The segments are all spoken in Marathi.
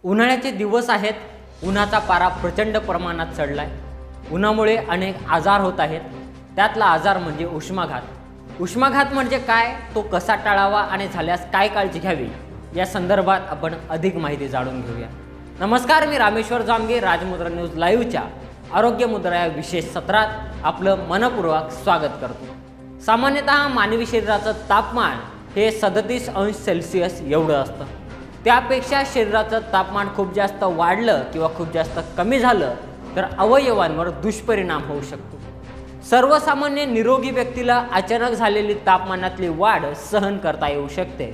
उन्हाळ्याचे दिवस आहेत. उन्हाचा पारा प्रचंड प्रमाणात चढलाय. उन्हामुळे अनेक आजार होत आहेत. त्यातला आजार म्हणजे उष्माघात. उष्माघात म्हणजे काय, तो कसा टाळावा आणि झाल्यास काय काळजी घ्यावी, या संदर्भात आपण अधिक माहिती जाणून घेऊया. नमस्कार, मी रामेश्वर जामगे. राजमुद्रा न्यूज लाईव्हच्या आरोग्य मुद्रा या विशेष सत्रात आपलं मनपूर्वक स्वागत करतो. सामान्यतः मानवी शरीराचं तापमान हे 37 अंश सेल्सिअस एवढं असतं. त्यापेक्षा शरीराचं तापमान खूप जास्त वाढलं किंवा खूप जास्त कमी झालं तर अवयवांवर दुष्परिणाम होऊ शकतो. सर्वसामान्य निरोगी व्यक्तीला अचानक झालेली तापमानातली वाढ सहन करता येऊ शकते,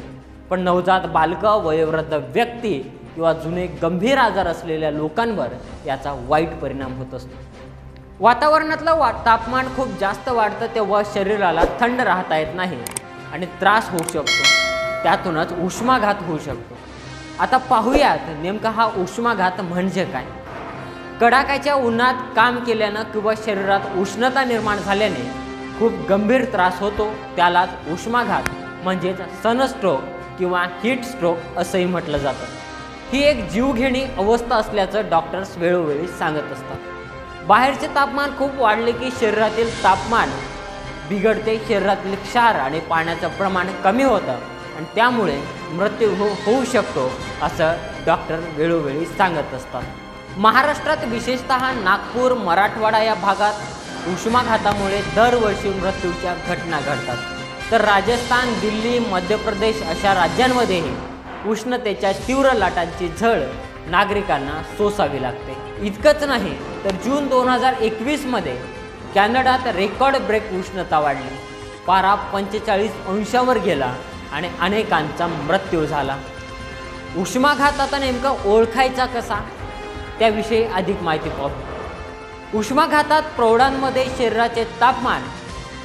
पण नवजात बालकं, वयोवृद्ध व्यक्ती किंवा जुने गंभीर आजार असलेल्या लोकांवर याचा वाईट परिणाम होत असतो. वातावरणातलं तापमान खूप जास्त वाढतं तेव्हा शरीराला थंड राहता येत नाही आणि त्रास होऊ शकतो. त्यातूनच उष्माघात होऊ शकतो. आता पाहूयात नेमका हा उष्माघात म्हणजे काय. कडाक्याच्या उन्हात काम केल्यानं किंवा शरीरात उष्णता निर्माण झाल्याने खूप गंभीर त्रास होतो. त्यालाच उष्माघात म्हणजेच सनस्ट्रोक किंवा हीट स्ट्रोक असंही म्हटलं जातं. ही एक जीवघेणी अवस्था असल्याचं डॉक्टर्स वेळोवेळी सांगत असतात. बाहेरचे तापमान खूप वाढले की शरीरातील तापमान बिघडते, शरीरातील क्षार आणि पाण्याचं प्रमाण कमी होतं आणि त्यामुळे मृत्यू होऊ शकतो, असं डॉक्टर वेळोवेळी सांगत असतात. महाराष्ट्रात विशेषतः नागपूर, मराठवाडा या भागात उष्माघातामुळे दरवर्षी मृत्यूच्या घटना घडतात. तर राजस्थान, दिल्ली, मध्य प्रदेश अशा राज्यांमध्येही उष्णतेच्या तीव्र लाटांची झळ नागरिकांना सोसावी लागते. इतकंच नाही तर जून 2021 मध्ये कॅनडात रेकॉर्ड ब्रेक उष्णता वाढली. पारा 45 अंशावर गेला आणि अनेकांचा मृत्यू झाला. उष्माघात आता नेमका ओळखायचा कसा, त्याविषयी अधिक माहिती पाहू. उष्माघातात प्रौढांमध्ये शरीराचे तापमान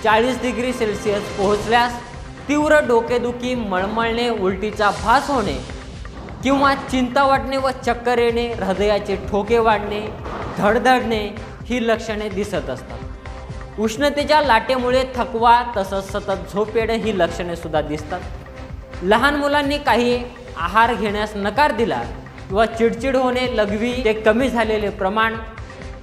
40 डिग्री सेल्सिअस पोहोचल्यास तीव्र डोकेदुखी, मळमळणे, उलटीचा भास होणे किंवा चिंता वाटणे व चक्कर येणे, हृदयाचे ठोके वाढणे, धडधडणे ही लक्षणे दिसत असतात. उष्णतेच्या लाटेमुळे थकवा तसंच सतत झोप येणे ही लक्षणे सुद्धा दिसतात. लहान मुलांनी काही आहार घेण्यास नकार दिला किंवा चिडचिड होणे, लघवी ते कमी झालेले प्रमाण,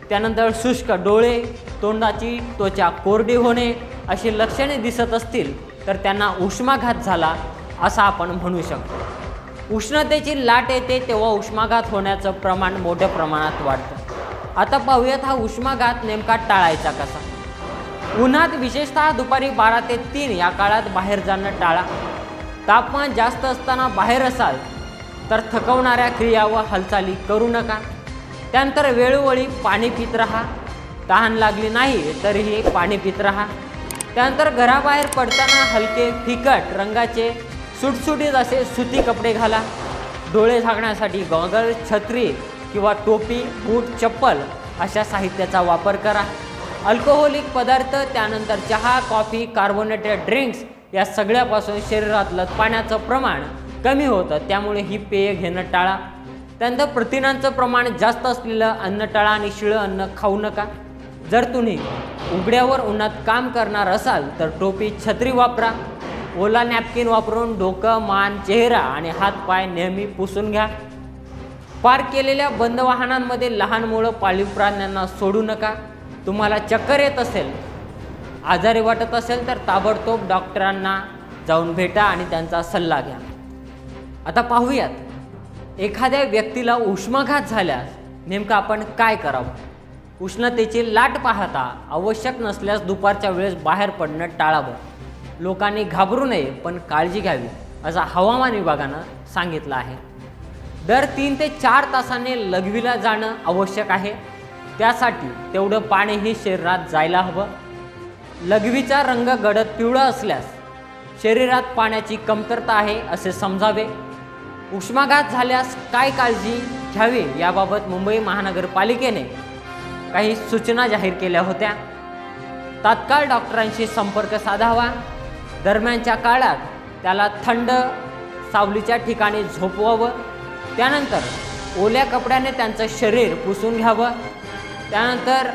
त्यानंतर शुष्क डोळे, तोंडाची त्वचा कोरडी होणे अशी लक्षणे दिसत असतील तर त्यांना उष्माघात झाला असं आपण म्हणू शकतो. उष्णतेची लाट येते तेव्हा उष्माघात होण्याचं प्रमाण मोठ्या प्रमाणात वाढतं. आता पाहूयात हा उष्माघात नेमका टाळायचा कसा. उन्हात विशेषतः दुपारी 12 ते 3 या काळात बाहेर जाणं टाळा. तापमान जास्त असताना बाहेर असाल तर थकवणाऱ्या क्रिया व हालचाली करू नका. त्यानंतर वेळोवेळी पाणी पित राहा. तहान लागली नाही तरीही पाणी पित राहा. त्यानंतर घराबाहेर पडताना हलके फिकट रंगाचे सुटसुटीत असे सुती कपडे घाला. डोळे झाकण्यासाठी गॉगल, छत्री किंवा टोपी, बूट, चप्पल अशा साहित्याचा वापर करा. अल्कोहोलिक पदार्थ, त्यानंतर चहा, कॉफी, कार्बोनेटेड ड्रिंक्स या सगळ्यापासून शरीरातलं पाण्याचं प्रमाण कमी होतं, त्यामुळे ही पेय घेणं टाळा. त्यानंतर प्रथिनांचं प्रमाण जास्त असलेलं अन्न टाळा आणि शिळं अन्न खाऊ नका. जर तुम्ही उघड्यावर उन्हात काम करणार असाल तर टोपी, छत्री वापरा. ओला नॅपकिन वापरून डोकं, मान, चेहरा आणि हातपाय नेहमी पुसून घ्या. पार्क केलेल्या बंद वाहनांमध्ये लहान मुलं, पाळीव प्राण्यांना सोडू नका. तुम्हाला चक्कर येत असेल, आजारी वाटत असेल तर ताबडतोब डॉक्टरांना जाऊन भेटा आणि त्यांचा सल्ला घ्या. आता पाहूयात एखाद्या व्यक्तीला उष्माघात झाल्यास नेमकं आपण काय करावं. उष्णतेची लाट पाहता आवश्यक नसल्यास दुपारच्या वेळेस बाहेर पडणं टाळावं. लोकांनी घाबरू नये पण काळजी घ्यावी असं हवामान विभागानं सांगितलं आहे. दर 3 ते 4 तासाने लघवीला जाणं आवश्यक आहे. त्यासाठी तेवढं पाणीही शरीरात जायला हवं. लघवीचा रंग गडद पिवळा असल्यास शरीरात पाण्याची कमतरता आहे असे समजावे. उष्माघात झाल्यास काय काळजी घ्यावी याबाबत मुंबई महानगरपालिकेने काही सूचना जाहीर केल्या होत्या. तात्काळ डॉक्टरांशी संपर्क साधावा. दरम्यानच्या काळात त्याला थंड सावलीच्या ठिकाणी झोपवावं. त्यानंतर ओल्या कपड्याने त्यांचं शरीर पुसून घ्यावं. त्यानंतर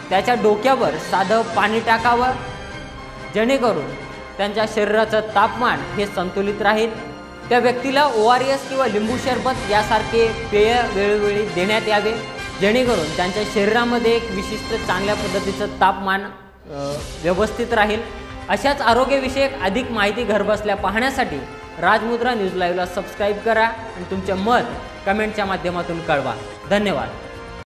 त्याच्या डोक्यावर साधं पाणी टाकावं जेणेकरून त्यांच्या शरीराचं तापमान हे संतुलित राहील. त्या व्यक्तीला ORS किंवा लिंबू सरबत यासारखे पेय वेळोवेळी देण्यात यावे, जेणेकरून त्यांच्या शरीरामध्ये एक विशिष्ट चांगल्या पद्धतीचं तापमान व्यवस्थित राहील। अशाच आरोग्यविषयक अधिक माहिती घरबसल्या पाहण्यासाठी राजमुद्रा न्यूज लाईव्हला सबस्क्राईब करा आणि तुमचे मत कमेंटच्या माध्यमातून कळवा। धन्यवाद।